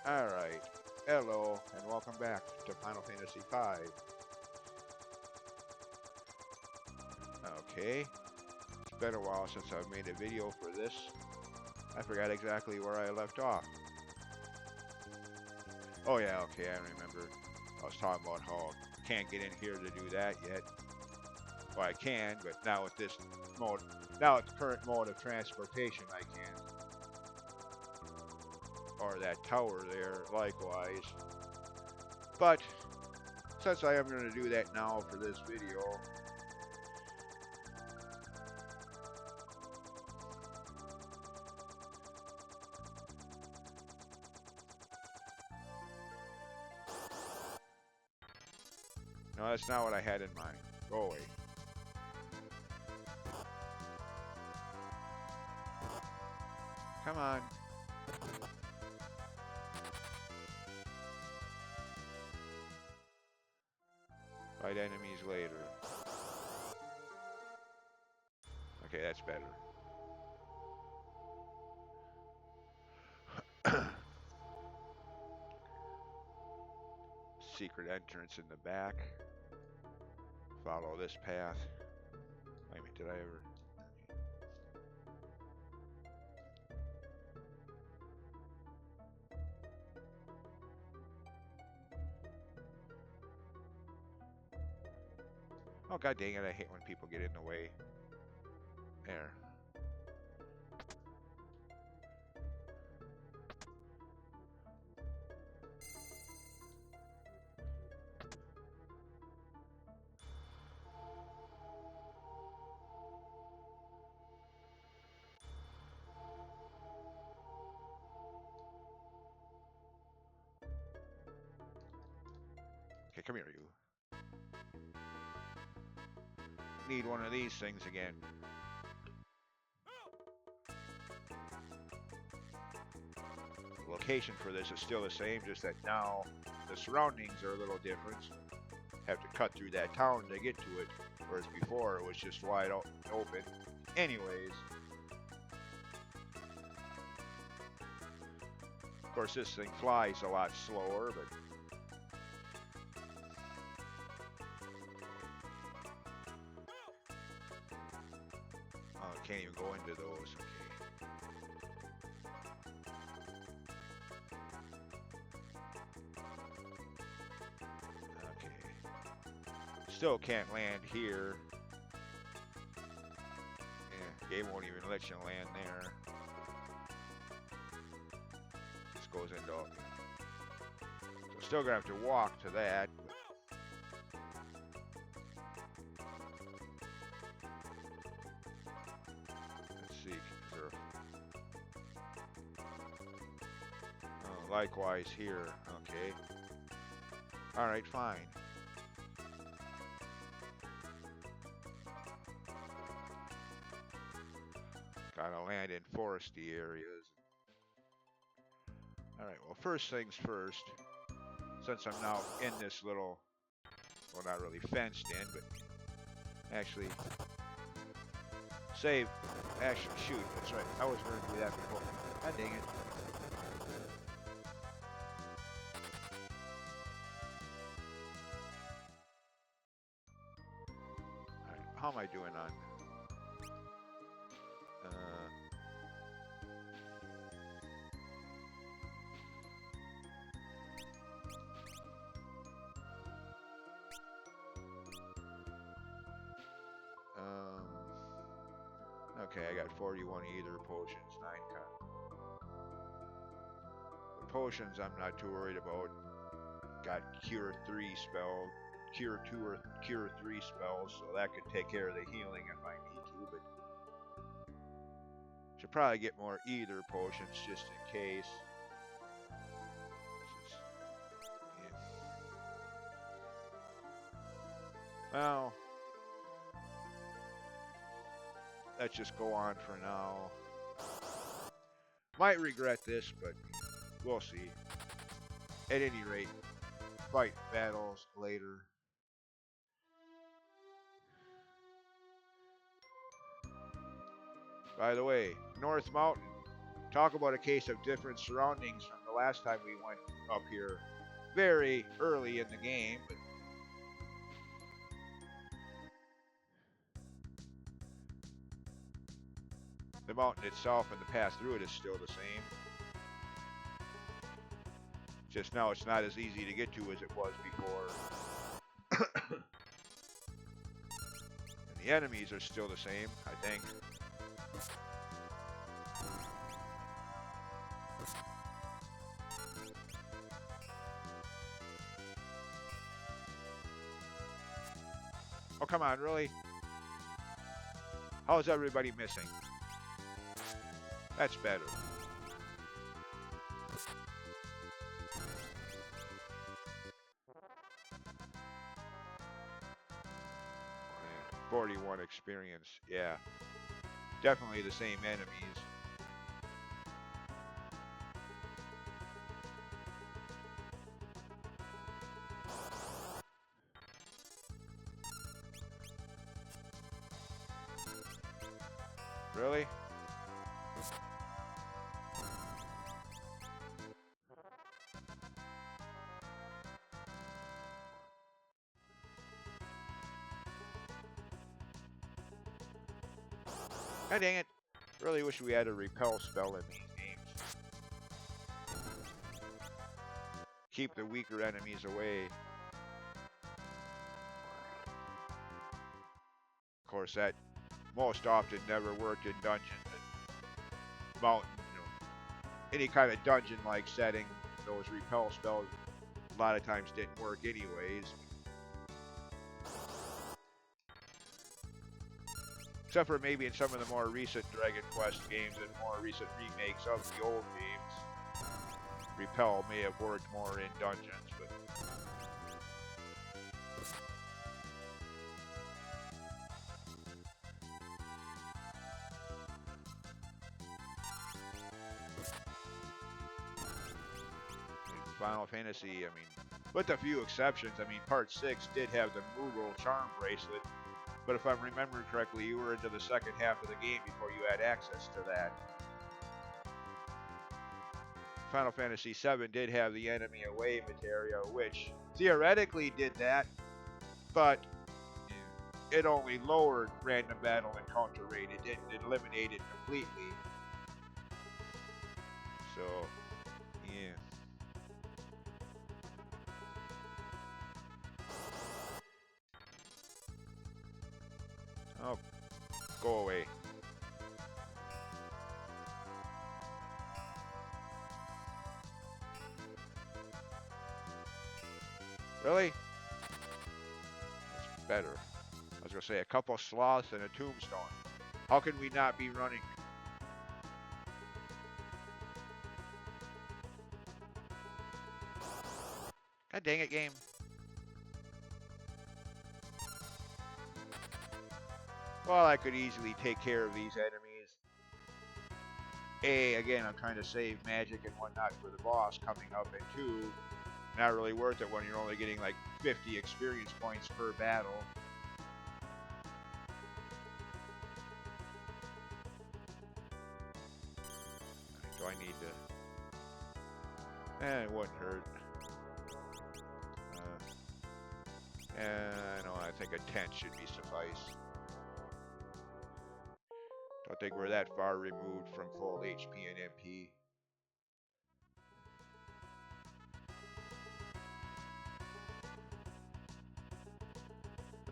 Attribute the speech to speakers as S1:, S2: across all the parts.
S1: Alright, hello and welcome back to Final Fantasy V. Okay, it's been a while since I've made a video for this. I forgot exactly where I left off. Oh yeah, okay, I remember. I was talking about how I can't get in here to do that yet. Well, I can, but now with this mode, now with the current mode of transportation, I can. Or that tower there, likewise. But since I am going to do that now for this video, no, that's not what I had in mind. Go away. Come on. Fight enemies later. Okay, that's better. Secret entrance in the back. Follow this path. Wait a minute, did I ever... Oh, god dang it, I hate when people get in the way. There. Okay, come here, you. Need one of these things again. The location for this is still the same, just that now the surroundings are a little different. Have to cut through that town to get to it, whereas before it was just wide open. Anyways, of course this thing flies a lot slower, but oh, I can't even go into those. Okay. Okay. Still can't land here. Yeah, game won't even let you land there. Just goes into. So still gonna have to walk to that. Let's see. Is there... Oh, likewise here. Okay. All right, fine. Gotta land in foresty areas. Alright, well, first things first. Since I'm now in this little, well, not really fenced in, but actually, save. Actually, shoot, that's right. I was going to do that before. God dang it. Alright, how am I doing on? Okay, I got 41 either potions, 9 the potions I'm not too worried about. Got Cure 3 spell, Cure 2 or Cure 3 spells, so that could take care of the healing if I need to, but should probably get more either potions just in case. Yeah. Well, let's just go on for now. Might regret this, but we'll see. At any rate, fight battles later. By the way, North Mountain. Talk about a case of different surroundings from the the last time we went up here very early in the game. But the mountain itself and the path through it is still the same. Just now it's not as easy to get to as it was before. And the enemies are still the same, I think. Oh, come on, really? How is everybody missing? That's better. 41 experience. Yeah. Definitely the same enemies. Really? Ah, dang it. Really wish we had a repel spell in these games. Keep the weaker enemies away. Of course, that most often never worked in dungeons and mountain, any kind of dungeon-like setting. Those repel spells a lot of times didn't work anyways. Except for maybe in some of the more recent Dragon Quest games and more recent remakes of the old games. Repel may have worked more in dungeons, but in Final Fantasy, I mean, with a few exceptions, I mean, Part 6 did have the Moogle Charm Bracelet, but if I'm remembering correctly, you were into the second half of the game before you had access to that. Final Fantasy VII did have the enemy away materia, which theoretically did that, but it only lowered random battle encounter rate. It didn't eliminate it completely. So, yeah. Oh, go away. Really? That's better. I was going to say a couple sloths and a tombstone. How can we not be running? God dang it, game. Well, I could easily take care of these enemies. Again, I'm trying to save magic and whatnot for the boss coming up, and two, not really worth it when you're only getting like 50 experience points per battle. Do I need to? It wouldn't hurt. No, I think a tent should be suffice. Don't think we're that far removed from full HP and MP.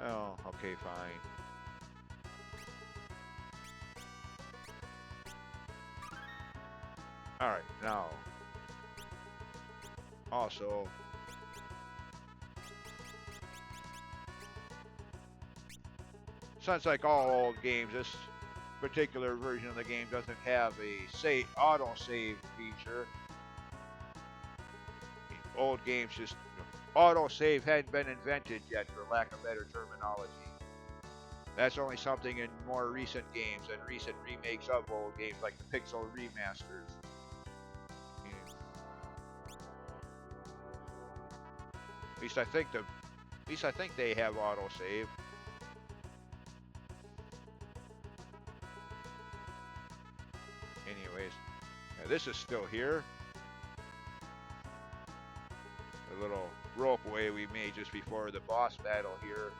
S1: Oh, okay, fine. Alright, now. Also, since like all old games, this particular version of the game doesn't have a auto-save feature. Old games just, auto-save hadn't been invented yet, for lack of better terminology. That's only something in more recent games and recent remakes of old games, like the Pixel remasters. At least I think they have autosave. Anyways, this is still here. a little ropeway we made just before the boss battle here.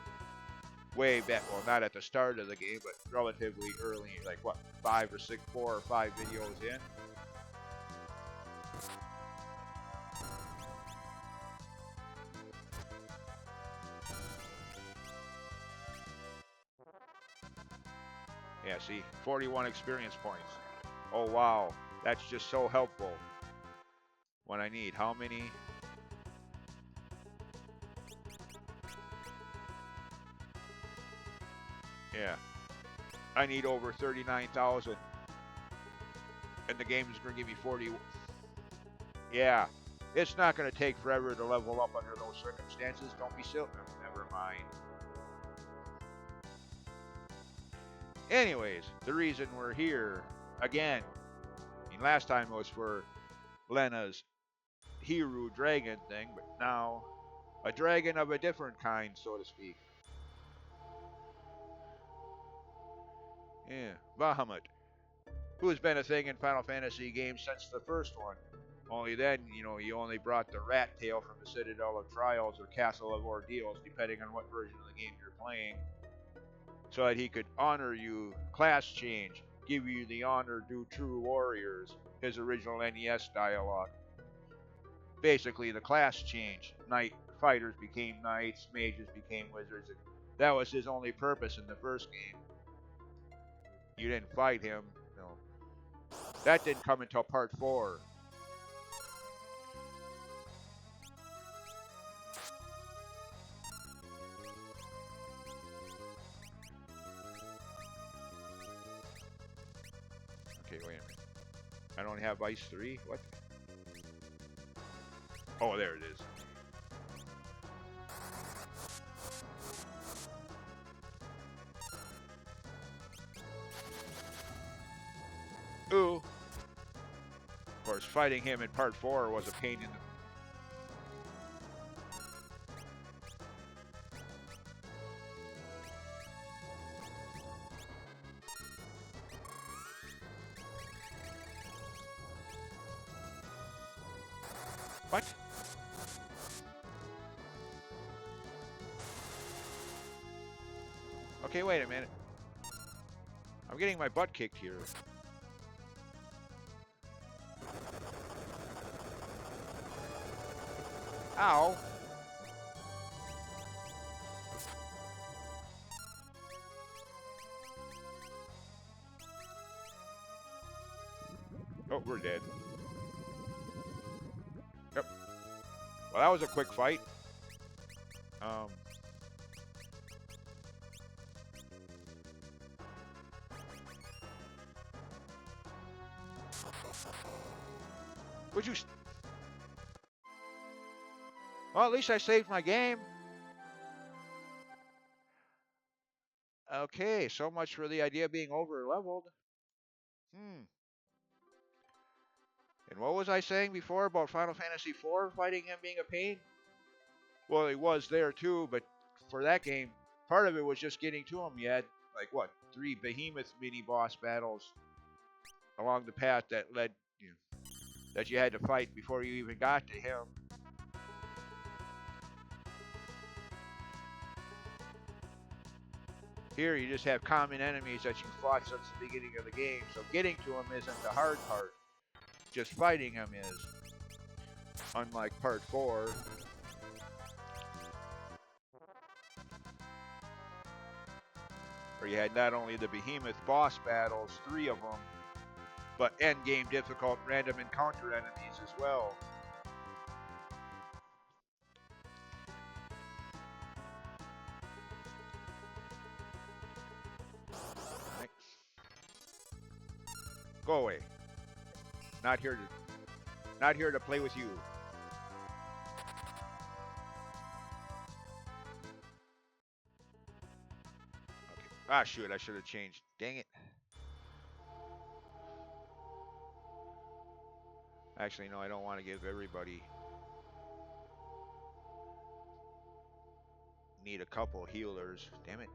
S1: Way back, well, not at the start of the game, but relatively early, like what, 4 or 5 videos in. Yeah, see, 41 experience points. Oh, wow. That's just so helpful when I need how many? Yeah, I need over 39,000, and the game is going to give me 40. Yeah, it's not going to take forever to level up under those circumstances. Don't be silly. Never mind. Anyways, the reason we're here again, I mean, last time it was for Lena's Hero Dragon thing, but now a dragon of a different kind, so to speak. Yeah, Bahamut, who has been a thing in Final Fantasy games since the first one. Only then, you only brought the rat tail from the Citadel of Trials or Castle of Ordeals, depending on what version of the game you're playing, so that he could honor you, class change, give you the honor due true warriors, his original NES dialogue. Basically, the class changed. Knight fighters became knights, mages became wizards. That was his only purpose in the first game. You didn't fight him. No. That didn't come until part 4. Okay, wait a minute. I don't have Ice 3? What? Oh, there it is. Ooh. Of course, fighting him in part 4 was a pain in the... What? Okay, wait a minute. I'm getting my butt kicked here. Ow. Oh, we're dead. Yep. Well, that was a quick fight. Would you... Well, at least I saved my game. Okay, so much for the idea of being over-leveled. And what was I saying before about Final Fantasy IV fighting him being a pain? Well, he was there too, but for that game, part of it was just getting to him. You had, like, what, 3 behemoth mini-boss battles along the path that led you, that you had to fight before you even got to him. Here, you just have common enemies that you fought since the beginning of the game, so getting to him isn't the hard part. Just fighting him is. Unlike part 4. Where you had not only the behemoth boss battles, 3 of them, but endgame difficult random encounter enemies as well. Right. Go away. Not here to play with you. Okay. Ah, shoot, I should have changed. Dang it. Actually, no, I don't want to give everybody. Need a couple healers. Damn it.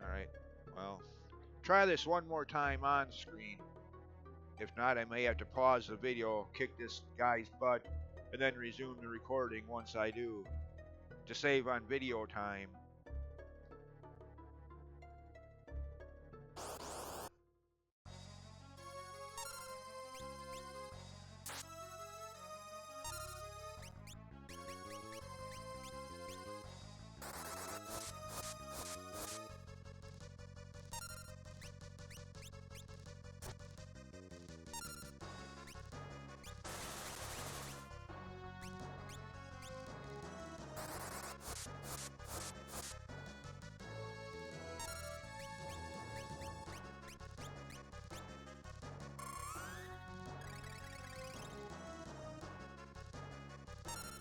S1: Alright. Well, try this one more time on screen. If not, I may have to pause the video, kick this guy's butt, and then resume the recording once I do, to save on video time.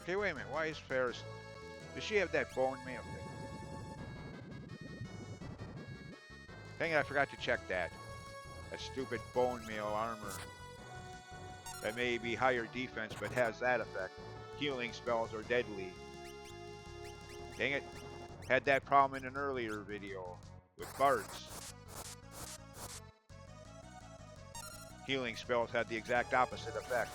S1: Okay, wait a minute. Why is Ferris? Does she have that bone mail thing? Dang it, I forgot to check that. That stupid bone mail armor. That may be higher defense, but has that effect. Healing spells are deadly. Dang it. Had that problem in an earlier video with Bards. Healing spells had the exact opposite effect.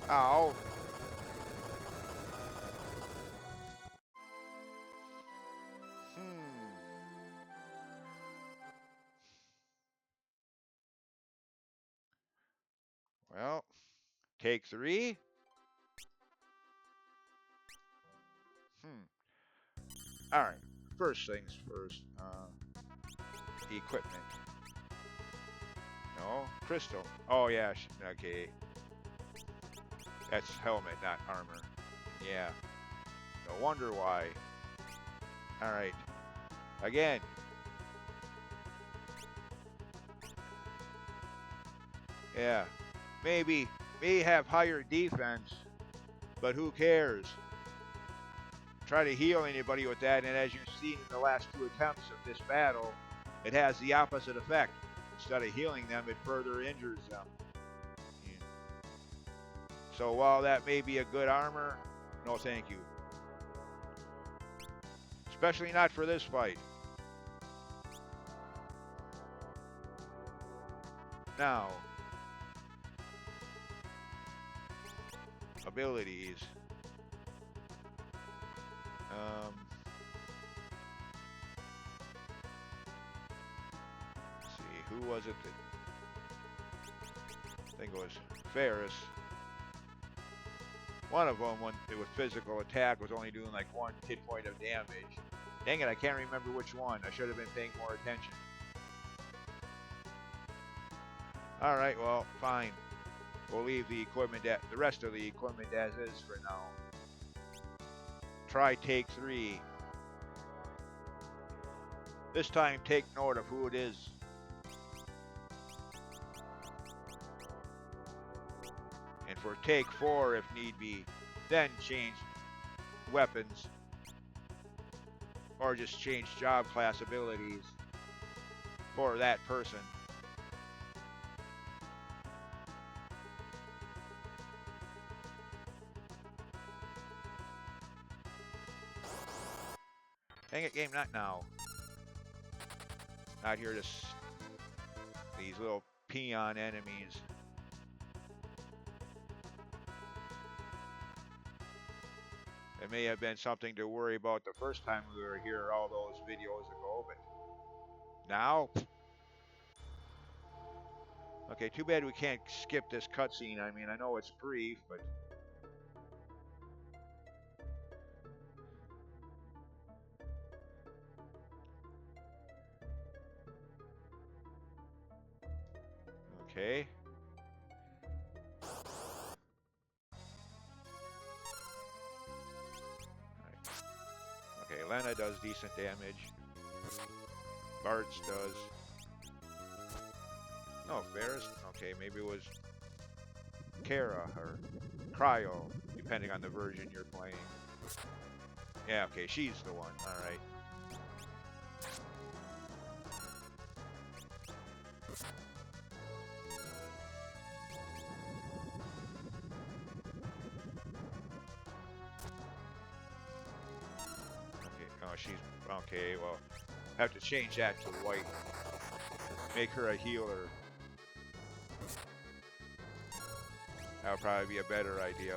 S1: Ow. Well, take 3. Alright, first things first. Equipment. No, crystal. Oh yeah, okay. That's helmet, not armor. Yeah. No wonder why. Alright. Again. Yeah. May have higher defense, but who cares? Try to heal anybody with that, and as you've seen in the last 2 attempts of this battle, it has the opposite effect. Instead of healing them, it further injures them. So while that may be a good armor, no thank you. Especially not for this fight. Now, abilities. Let's see, who was it that... I think it was Ferris. One of them, when it was physical attack, was only doing like 1 hit point of damage. Dang it, I can't remember which one. I should have been paying more attention. Alright, well, fine. We'll leave the equipment the rest of the equipment as is for now. Try take 3. This time take note of who it is. And for take 4 if need be, then change weapons. Or just change job class abilities for that person. Dang it, game, not now. Not here to these little peon enemies. It may have been something to worry about the first time we were here all those videos ago, but now? Okay, too bad we can't skip this cutscene. I mean, I know it's brief, but... Okay. Okay, Lena does decent damage. Bartz does. No, Ferris. Okay, maybe it was Kara or Cryo, depending on the version you're playing. Yeah, okay, she's the one. All right. Okay. Oh, she's okay. Well, have to change that to white. Make her a healer. That would probably be a better idea.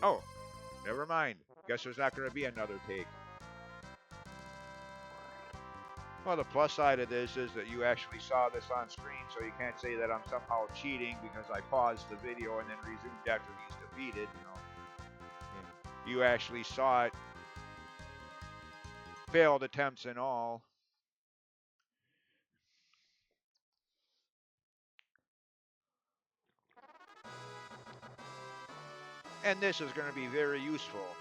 S1: Oh, never mind. Guess there's not going to be another take. Well, the plus side of this is that you actually saw this on screen, so you can't say that I'm somehow cheating because I paused the video and then resumed after he's defeated, you know. And you actually saw it, failed attempts and all. And this is going to be very useful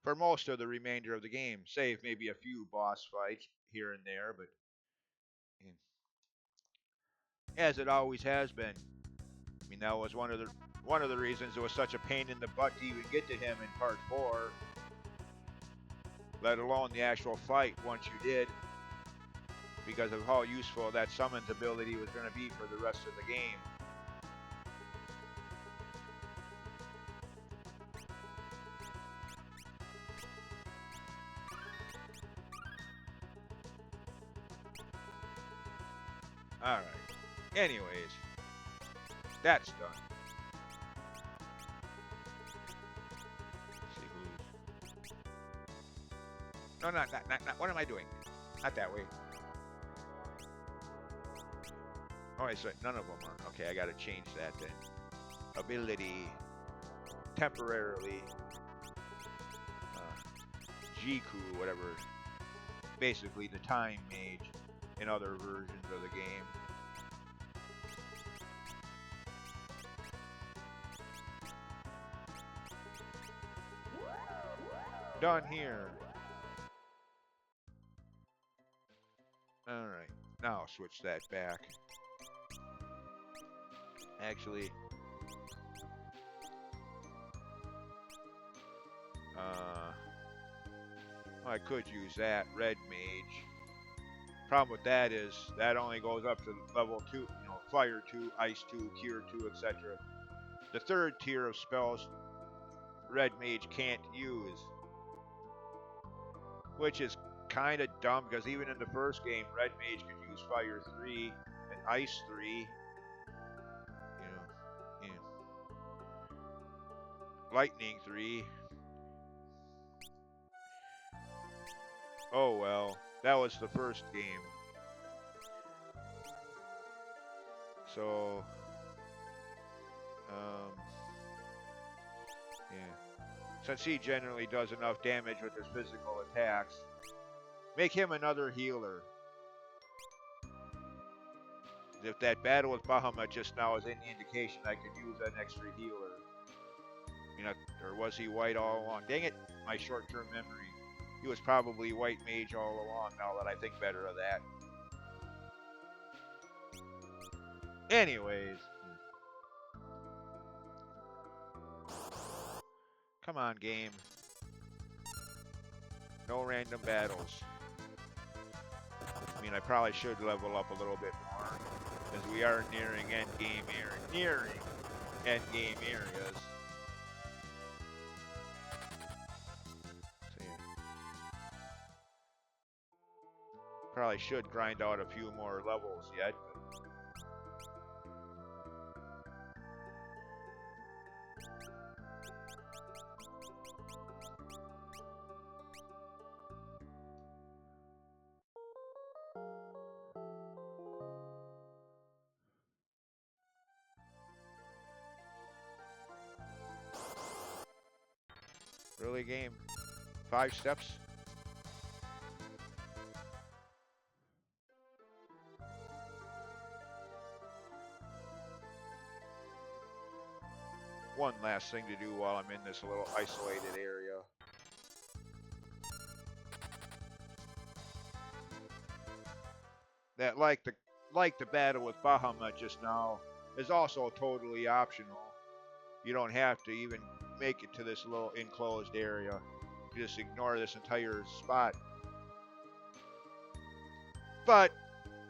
S1: for most of the remainder of the game, save maybe a few boss fights here and there, but as it always has been. I mean, that was one of the reasons it was such a pain in the butt to even get to him in part 4, let alone the actual fight once you did, because of how useful that summons ability was going to be for the rest of the game. Alright. Anyways, that's done. Let's see who's... No, not. What am I doing? Not that way. Oh, I said none of them are. Okay, I gotta change that then. Ability. Temporarily. Jiku, whatever. Basically the time mage in other versions of the game. Done here. Alright, now switch that back. Actually, I could use that, Red Mage. Problem with that is that only goes up to level 2, you know, Fire 2, Ice 2, Cure 2, etc. The third tier of spells Red Mage can't use, which is kind of dumb because even in the first game, Red Mage could use Fire 3 and Ice 3. You know, yeah. Lightning 3. Oh well, that was the first game. So, yeah. Since he generally does enough damage with his physical attacks, make him another healer. If that battle with Bahamut just now is any indication, I could use an extra healer. You know, or was he white all along? Dang it, my short-term memory. He was probably white mage all along, now that I think better of that. Anyways. Come on, game. No random battles. I mean, I probably should level up a little bit more, because we are nearing endgame areas. So, yeah. Probably should grind out a few more levels yet. Really, game? 5 steps? One last thing to do while I'm in this little isolated area. That like the battle with Bahamut just now is also totally optional. You don't have to even make it to this little enclosed area. You just ignore this entire spot. But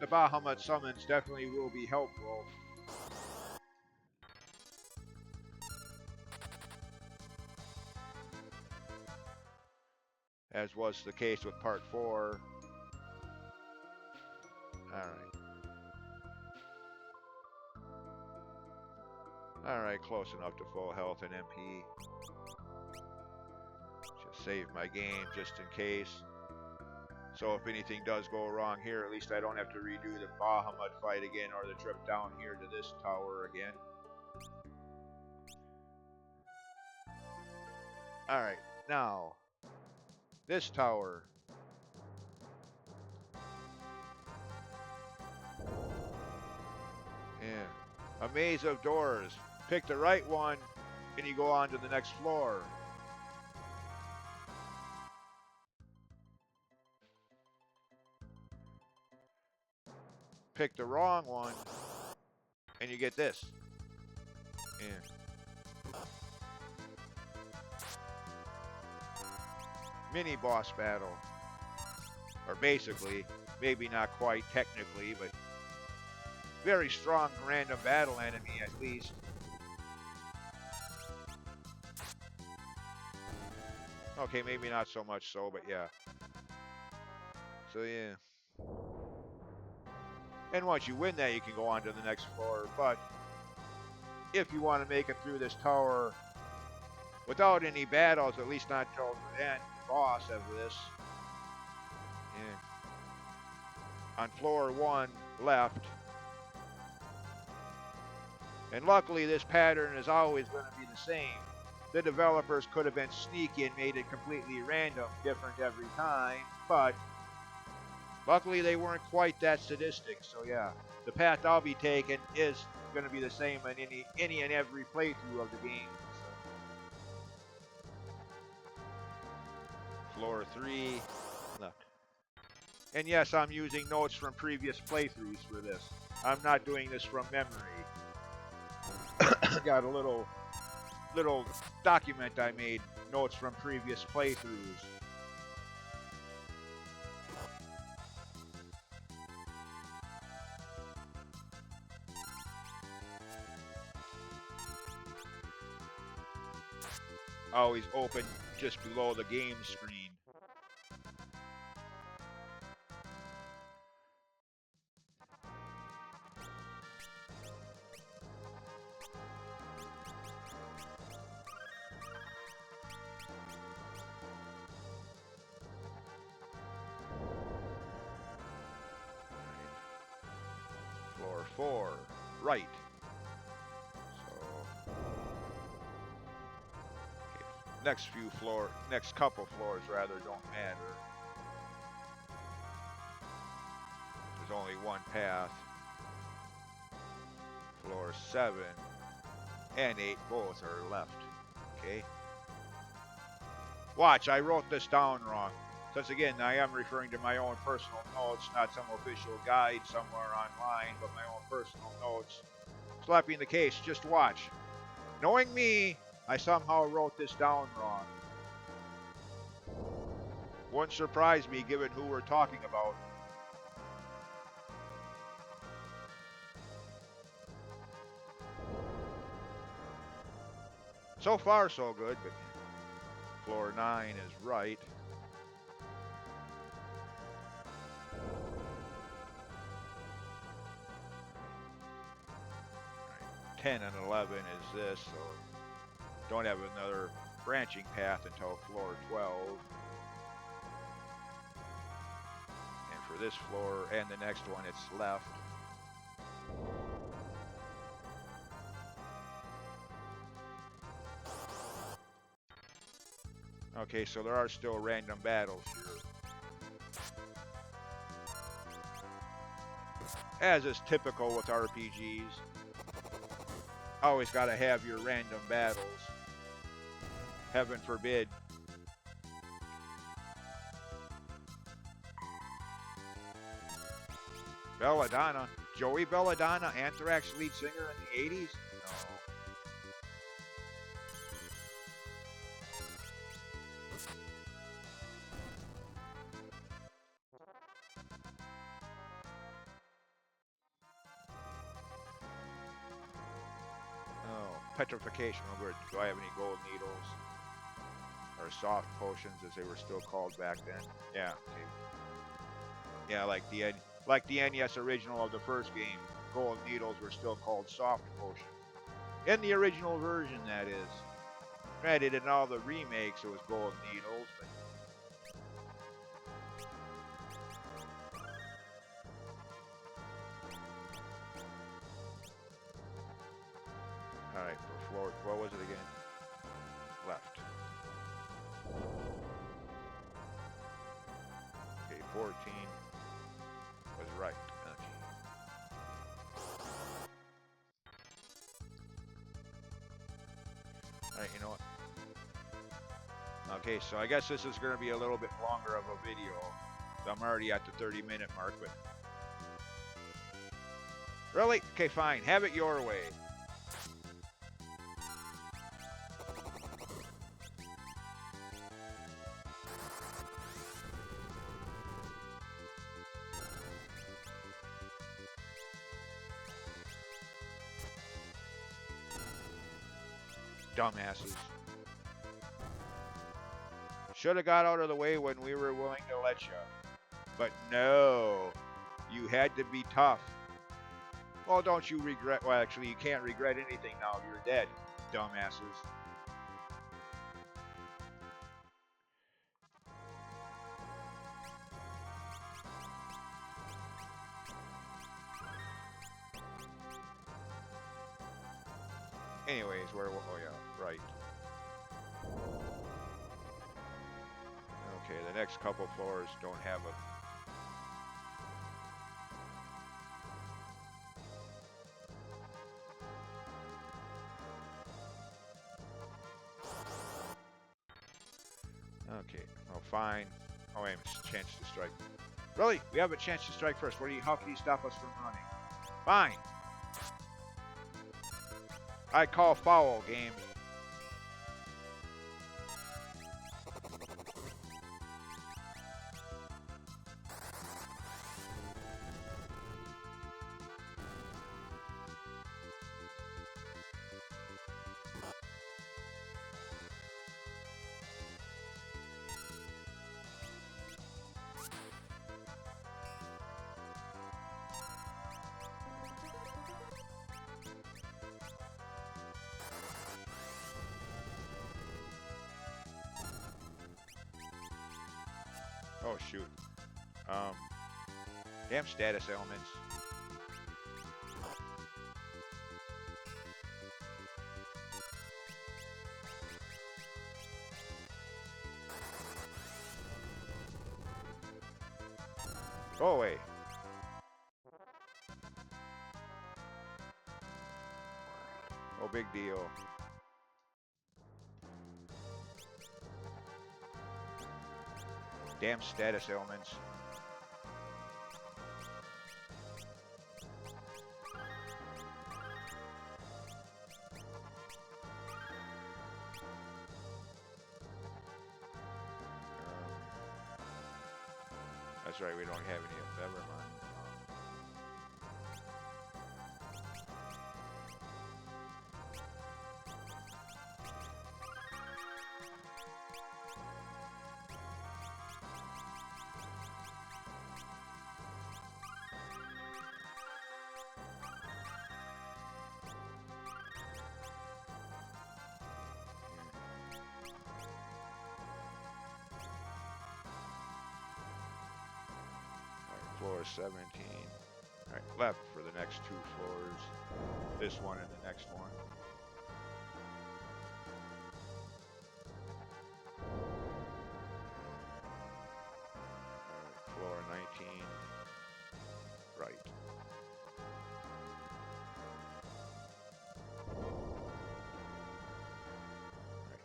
S1: the Bahamut summons definitely will be helpful. As was the case with part 4. Alright. Alright, close enough to full health and MP. Just save my game just in case. So if anything does go wrong here, at least I don't have to redo the Bahamut fight again or the trip down here to this tower again. Alright, now, this tower. Yeah, a maze of doors. Pick the right one, and you go on to the next floor. Pick the wrong one, and you get this. Yeah. Mini boss battle. Or basically, maybe not quite technically, but very strong random battle enemy at least. Okay, maybe not so much so, but yeah. So yeah. And once you win that, you can go on to the next floor. But if you want to make it through this tower without any battles, at least not till the end, boss of this. Yeah. On floor 1 left. And luckily this pattern is always going to be the same. The developers could have been sneaky and made it completely random, different every time, but luckily they weren't quite that sadistic. So yeah, the path I'll be taking is going to be the same in any and every playthrough of the game. So. Floor 3 left. And yes, I'm using notes from previous playthroughs for this. I'm not doing this from memory. Got a little document I made, notes from previous playthroughs. Always open just below the game screen. Floor 4, right. So, okay. Next couple floors rather don't matter. There's only one path. Floor 7 and 8 both are left. Okay. Watch, I wrote this down wrong. Since again, I am referring to my own personal notes, not some official guide somewhere online, but my own personal notes. Slapping the case, just watch. Knowing me, I somehow wrote this down wrong. Wouldn't surprise me given who we're talking about. So far, so good, but floor 9 is right. 10 and 11 is this, so don't have another branching path until floor 12. And for this floor and the next one, it's left. Okay, so there are still random battles here. As is typical with RPGs. Always gotta have your random battles. Heaven forbid. Belladonna. Joey Belladonna, Anthrax lead singer in the 80s? No. Oh, petrification. Do I have any gold needles? Or soft potions, as they were still called back then? Yeah. Okay. Yeah, like the NES original of the first game, gold needles were still called soft potions. In the original version, that is. Granted, in all the remakes, it was gold needles, but... Alright, for floor... What was it again? Left. Okay, 14 was right. Okay. Alright, you know what? Okay, so I guess this is going to be a little bit longer of a video. So I'm already at the 30-minute mark, but... Really? Okay, fine. Have it your way. Dumbasses. Should have got out of the way when we were willing to let you. But no. You had to be tough. Well, don't you regret... Well, actually, you can't regret anything now. You're dead, dumbasses. Anyways, where... Oh, yeah, right. Okay, the next couple floors don't have a... Okay, oh, fine. Oh, wait, chance to strike. Really? We have a chance to strike first. How can you stop us from running? Fine. I call foul, game. Oh, shoot. Damn status elements. Go away. Oh, big deal. Damn status elements. That's right, we don't have any of them. Never mind. Floor 17. Alright, left for the next two floors. This one and the next one.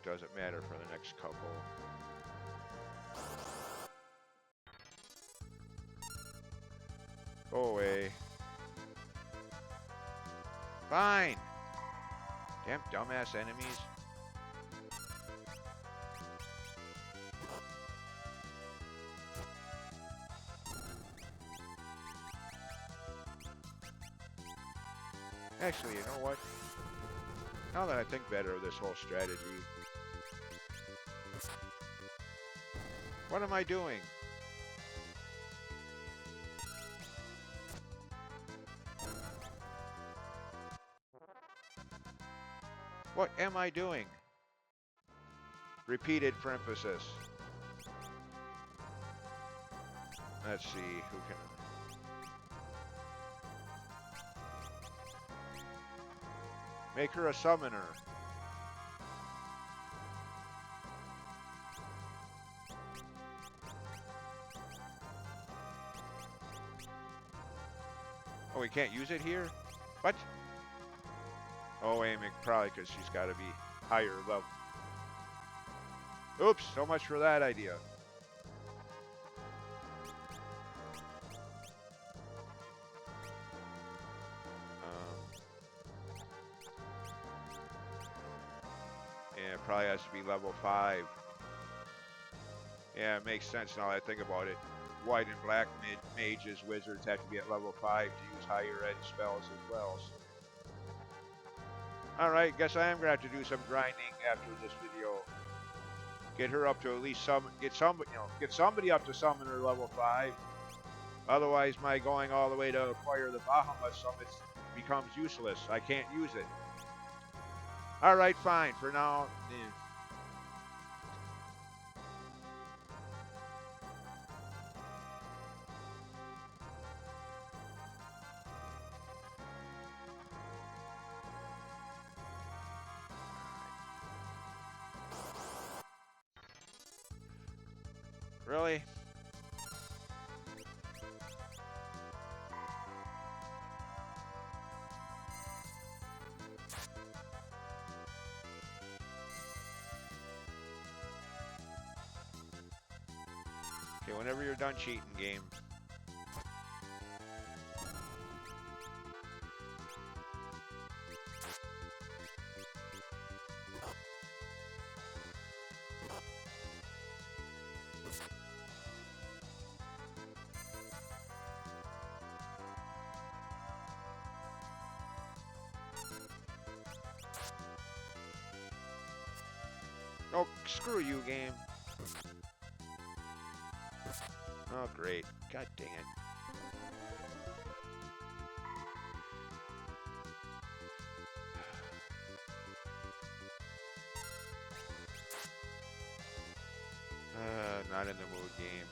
S1: doesn't matter for the next couple. Go away. Fine. Damn dumbass enemies. Actually, you know what? Now that I think better of this whole strategy, what am I doing? What am I doing? Repeated for emphasis. Let's see who can. Make her a summoner. Oh, we can't use it here? What? Oh, wait, probably because she's got to be higher level. Oops, so much for that idea. Yeah, it probably has to be level 5. Yeah, it makes sense now that I think about it. White and black mages, wizards have to be at level 5 to use higher ed spells as well. So. Alright, guess I am going to have to do some grinding after this video. Get her up to at least get somebody up to summoner level 5. Otherwise, my going all the way to acquire the Bahamut summit becomes useless. I can't use it. Alright, fine. For now, Really? Okay, whenever you're done cheating, game. Oh, screw you, game. Oh, great. God dang it. Not in the mood, game.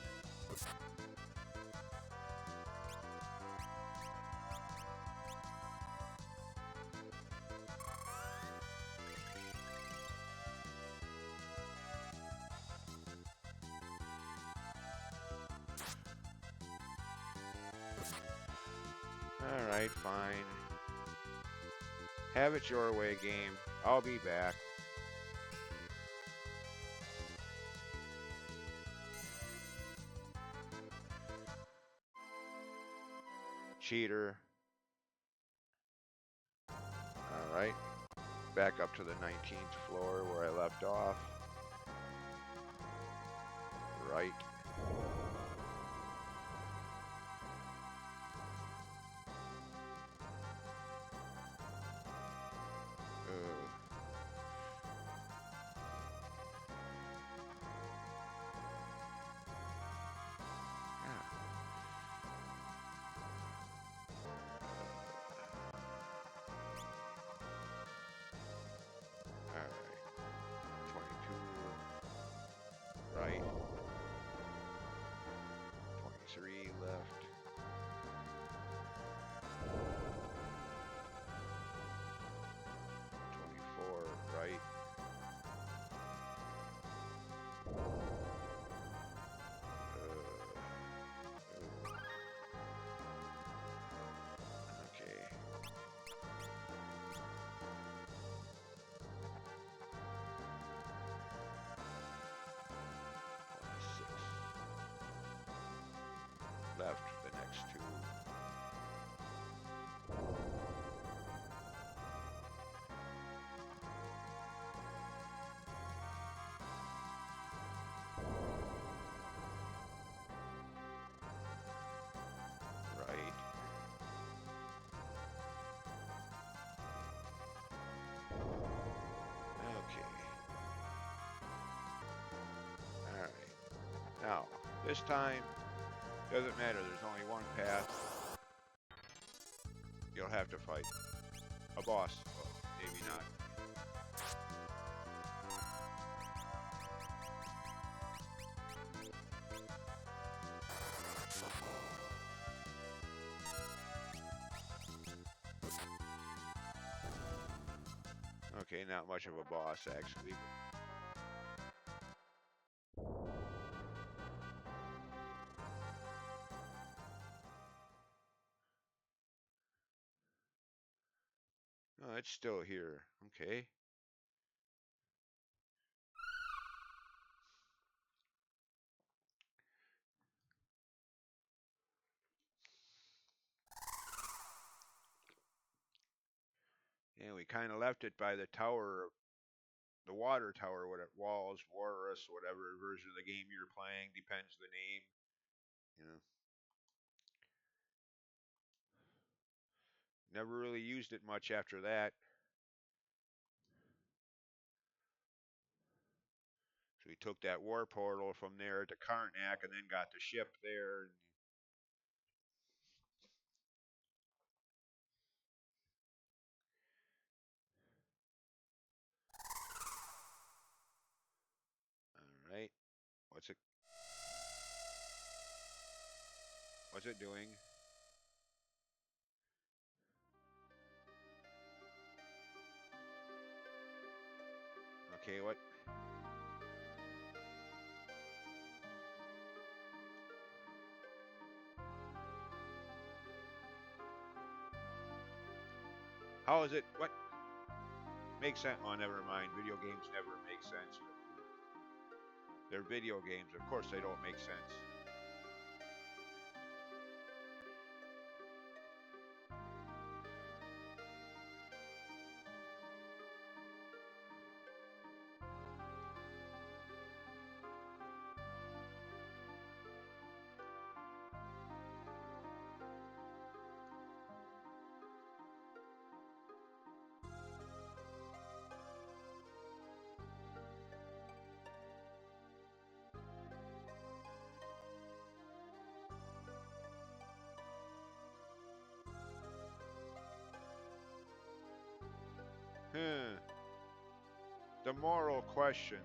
S1: Alright, fine. Have it your way, game. I'll be back. Cheater. Alright. Back up to the 19th floor where I left off. Right. Alright. 22. Right. left the next two. Right. Okay. All right. Now, this time, doesn't matter. There's only one path. You'll have to fight a boss. Well, maybe not. Okay, not much of a boss, actually. Oh, it's still here. Okay. And we kind of left it by the tower, the water tower, whatever, Walls, Walrus, whatever version of the game you're playing, depends the name. You know, never really used it much after that. So we took that war portal from there to Karnak and then got the ship there. All right. What's it? What's it doing? Okay, what? How is it? What makes sense? Oh, never mind. Video games never make sense. They're video games. Of course, they don't make sense. Hmm. The moral questions.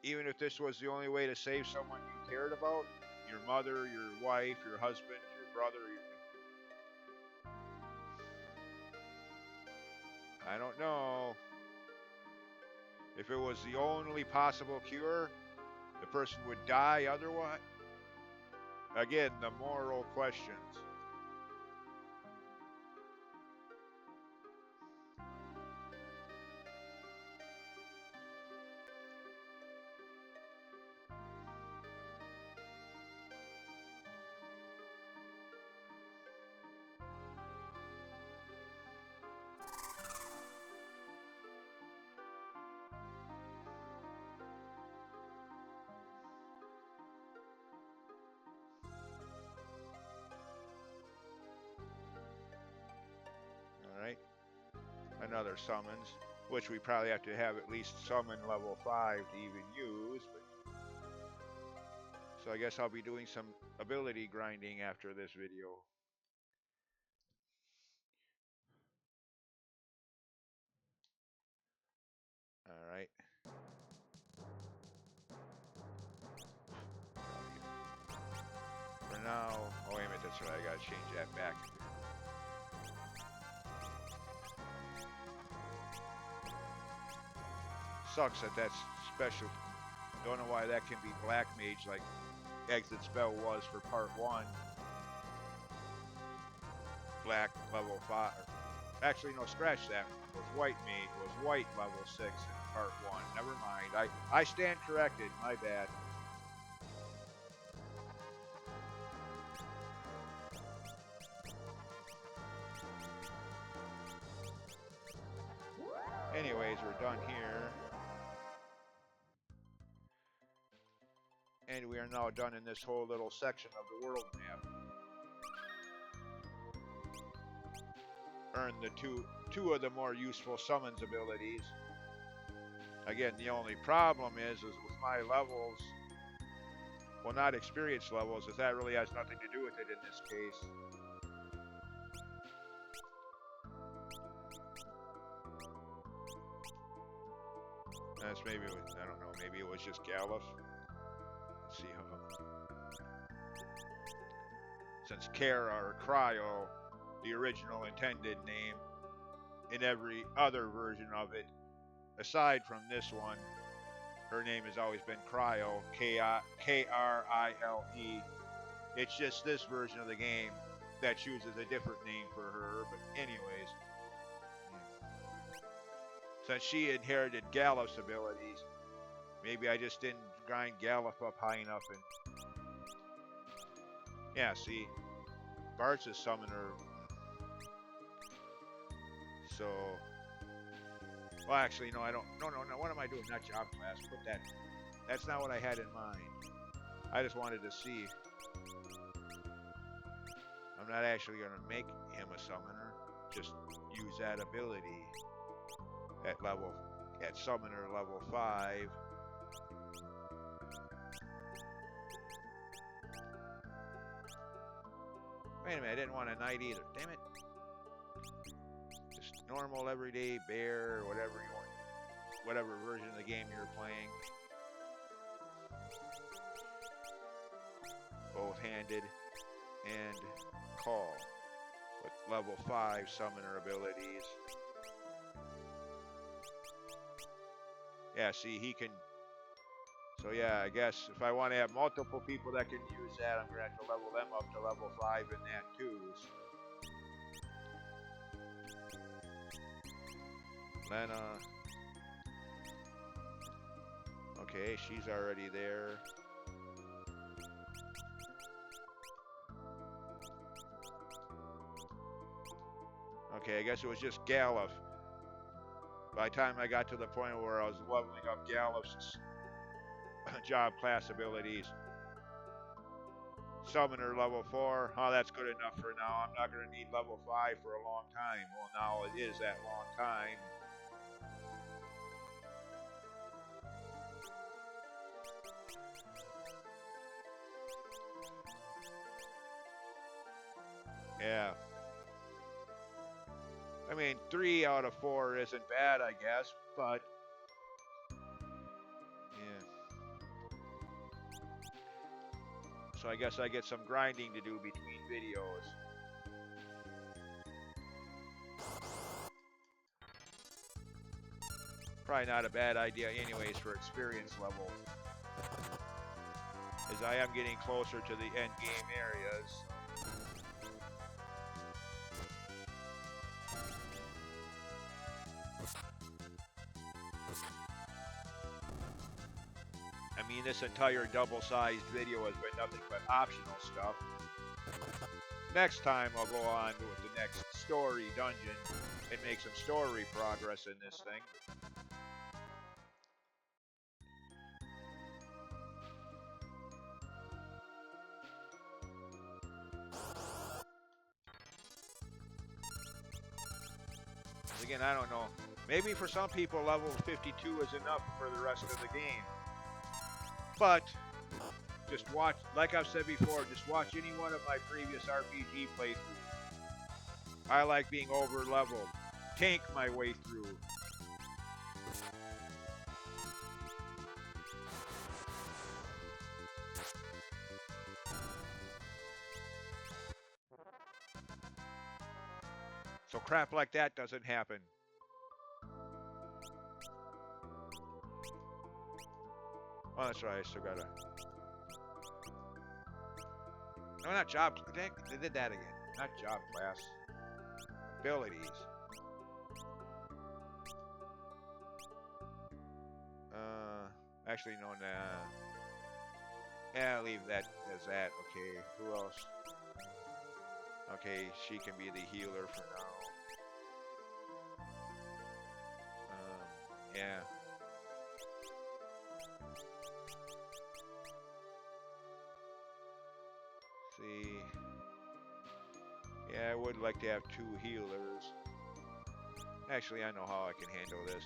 S1: Even if this was the only way to save someone you cared about, your mother, your wife, your husband, your brother, I don't know. If it was the only possible cure, the person would die otherwise. Again, the moral questions. All right. Another summons, which we probably have to have at least summon level 5 to even use. But... So I guess I'll be doing some ability grinding after this video. All right. For now, oh wait a minute, that's right, I gotta change that back. Sucks that that's special. Don't know why that can be black mage like exit spell was for part 1. Black level 5. Actually, no, scratch that. It was white mage. It was white level 6 in part 1. Never mind. I stand corrected. My bad. anyways, we're done here. And we are now done in this whole little section of the world map. Earn the two of the more useful summons abilities. Again, the only problem is with my levels, well, not experience levels, is that really has nothing to do with it in this case. That's maybe, I don't know, maybe it was just Galuf. Let's see how. Since Kara or Cryo, the original intended name in every other version of it, aside from this one, her name has always been Cryo, K-R-I-L-E. It's just this version of the game that chooses a different name for her. But anyways, since she inherited Galuf's abilities, maybe I just didn't grind Galuf up high enough. And yeah, see, Bart's a summoner. So, well, actually, no, I don't. No. What am I doing? Not job class. Put that. That's not what I had in mind. I just wanted to see. I'm not actually going to make him a summoner. Just use that ability at summoner level 5. Wait a minute, I didn't want a knight either. Damn it. Just normal, everyday, bear, whatever you want. Whatever version of the game you're playing. Both-handed and call. With level 5 summoner abilities. Yeah, see, he can... So yeah, I guess if I want to have multiple people that can use that, I'm going to have to level them up to level 5 in that too. Lena. Okay, she's already there. Okay, I guess it was just Galuf. By the time I got to the point where I was leveling up Galuf's job class abilities, summoner level 4, oh, that's good enough for now. I'm not going to need level 5 for a long time. Well, now it is that long time. Yeah. I mean, 3 out of 4 isn't bad, I guess, but yeah. So I guess I get some grinding to do between videos. Probably not a bad idea anyways for experience level, as I am getting closer to the end game areas. I mean, this entire double-sized video has been nothing but optional stuff. Next time I'll go on to the next story dungeon and make some story progress in this thing. Again, I don't know. Maybe for some people level 52 is enough for the rest of the game. But just watch, like I've said before, just watch any one of my previous RPG playthroughs. I like being over leveled. Tank my way through. So crap like that doesn't happen. Oh, that's right, I still gotta... No, not job... They did that again. Not job class. Abilities. Actually, no, nah. Yeah, leave that as that. Okay, who else? Okay, she can be the healer for now. Yeah. See. Yeah, I would like to have 2 healers. Actually, I know how I can handle this.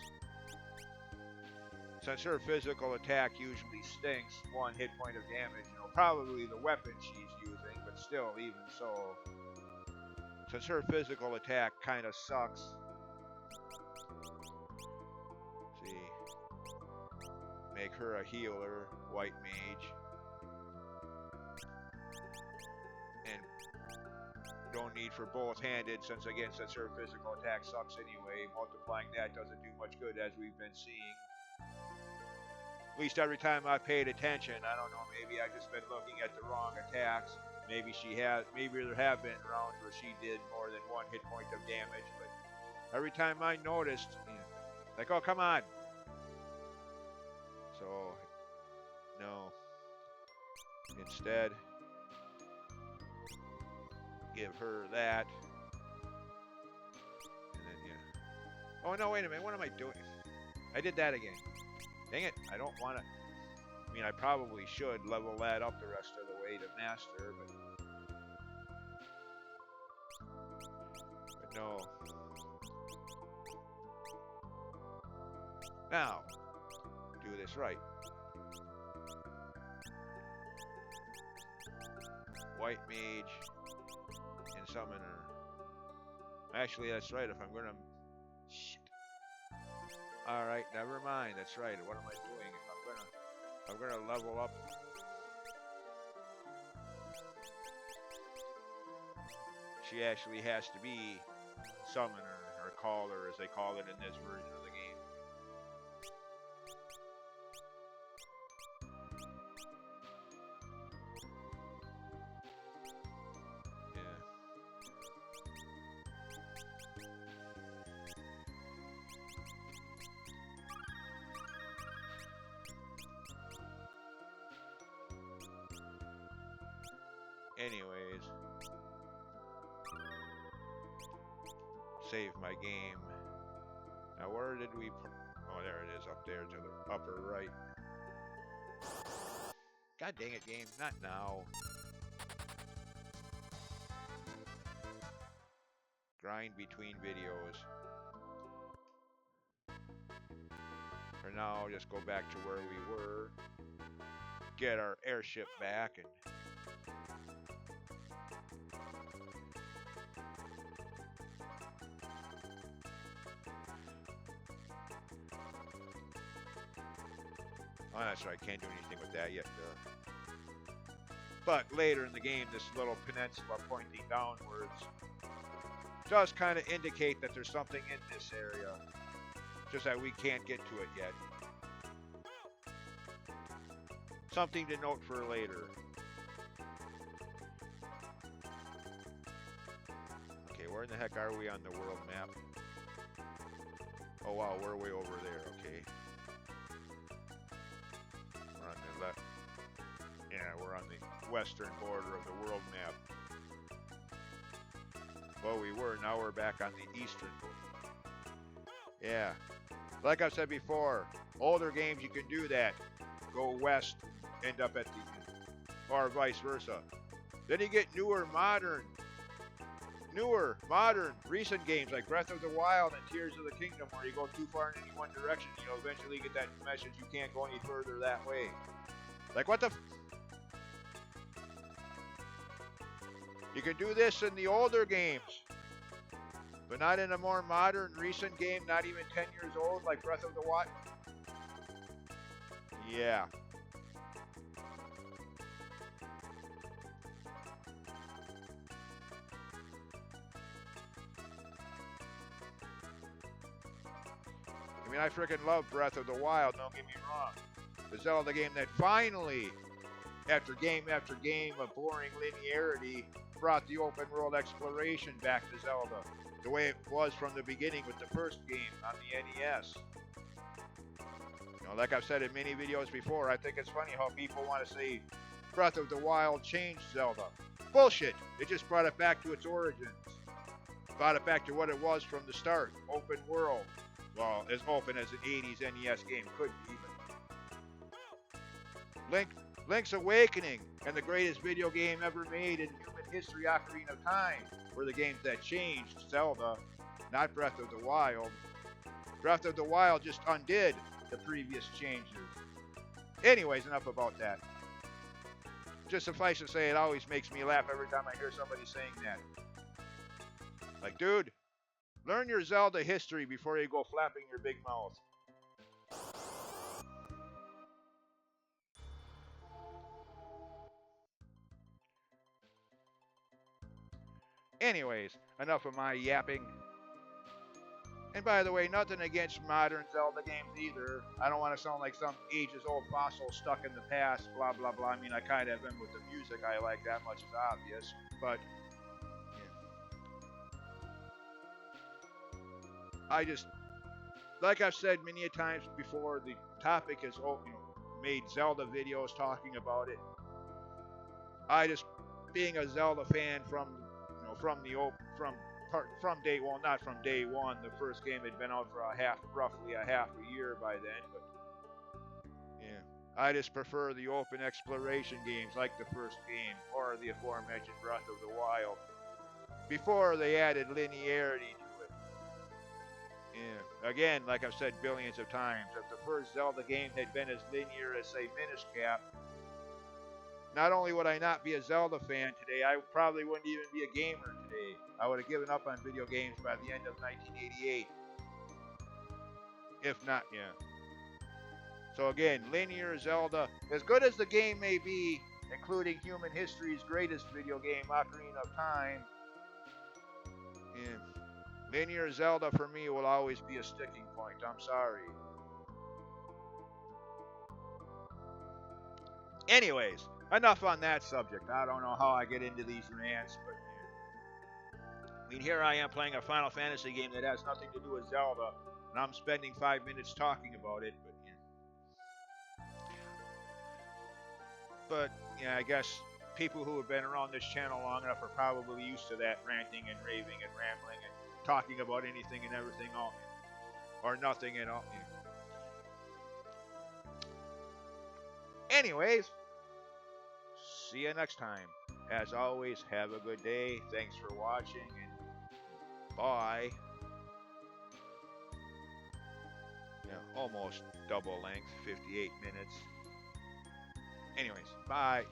S1: Since her physical attack usually stinks 1 hit point of damage, probably the weapon she's using, but still, even so. Since her physical attack kind of sucks. See. Make her a healer, white mage. And don't need for both-handed, since her physical attack sucks anyway. Multiplying that doesn't do much good, as we've been seeing. At least every time I paid attention. I don't know, maybe I just been looking at the wrong attacks. Maybe there have been rounds where she did more than 1 hit point of damage, but every time I noticed, like, oh, come on. So, no. Instead, give her that. And then, yeah. Oh, no, wait a minute. What am I doing? I did that again. Dang it. I don't want to. I mean, I probably should level that up the rest of the way to master, but no. Now, do this right. White mage and summoner. Actually, that's right. If I'm gonna, shit. All right, never mind. That's right. What am I doing? If I'm gonna level up. She actually has to be summoner or caller, as they call it in this version of the game. Anyways, save my game. Now where did we put? Oh, there it is, up there to the upper right. God dang it, game, not now. Grind between videos. For now, I'll just go back to where we were. Get our airship back and oh, that's right, can't do anything with that yet. But later in the game, this little peninsula pointing downwards does kind of indicate that there's something in this area. Just that we can't get to it yet. Something to note for later. Okay, where in the heck are we on the world map? Oh wow, we're way over there, okay. We're on the left. Yeah, we're on the western border of the world map. Well, we were, now we're back on the eastern border. Yeah. Like I've said before, older games you can do that. Go west, end up at the, or vice versa. Then you get newer, modern, recent games like Breath of the Wild and Tears of the Kingdom, where you go too far in any one direction, you'll eventually get that message you can't go any further that way. Like what the you can do this in the older games, but not in a more modern, recent game, not even 10 years old, like Breath of the Wild. Yeah. I mean, I freaking love Breath of the Wild, don't get me wrong. The Zelda game that finally, after game of boring linearity, brought the open world exploration back to Zelda, the way it was from the beginning with the first game on the NES. You know, like I've said in many videos before, I think it's funny how people want to say Breath of the Wild changed Zelda. Bullshit! It just brought it back to its origins. Brought it back to what it was from the start, open world. well, as open as an 80s NES game could be. But Link's Awakening and the greatest video game ever made in human history, Ocarina of Time, were the games that changed Zelda, not Breath of the Wild. Breath of the Wild just undid the previous changes. Anyways, enough about that. Just suffice to say, it always makes me laugh every time I hear somebody saying that. Like, dude, learn your Zelda history before you go flapping your big mouth. Anyways, enough of my yapping. And by the way, nothing against modern Zelda games either. I don't want to sound like some ages-old fossil stuck in the past, blah, blah, blah. I mean, I kind of am with the music. I like that much is obvious. But yeah. I just, like I've said many times before, the topic has made Zelda videos talking about it. I just, being a Zelda fan from day, well, not from day one. The first game had been out for roughly a half a year by then. But yeah, I just prefer the open exploration games like the first game or the aforementioned Breath of the Wild before they added linearity to it. Yeah, again, like I've said billions of times, if the first Zelda game had been as linear as, say, Minish Cap, not only would I not be a Zelda fan today, I probably wouldn't even be a gamer today. I would have given up on video games by the end of 1988. If not, yeah. So again, linear Zelda, as good as the game may be, including human history's greatest video game, Ocarina of Time, yeah, linear Zelda for me will always be a sticking point. I'm sorry. Anyways, enough on that subject. I don't know how I get into these rants, but I mean, here I am playing a Final Fantasy game that has nothing to do with Zelda, and I'm spending 5 minutes talking about it. But yeah, I guess people who have been around this channel long enough are probably used to that ranting and raving and rambling and talking about anything and everything all or nothing at all. Anyways, see you next time. As always, have a good day. Thanks for watching and bye. Yeah, almost double length, 58 minutes. Anyways, bye.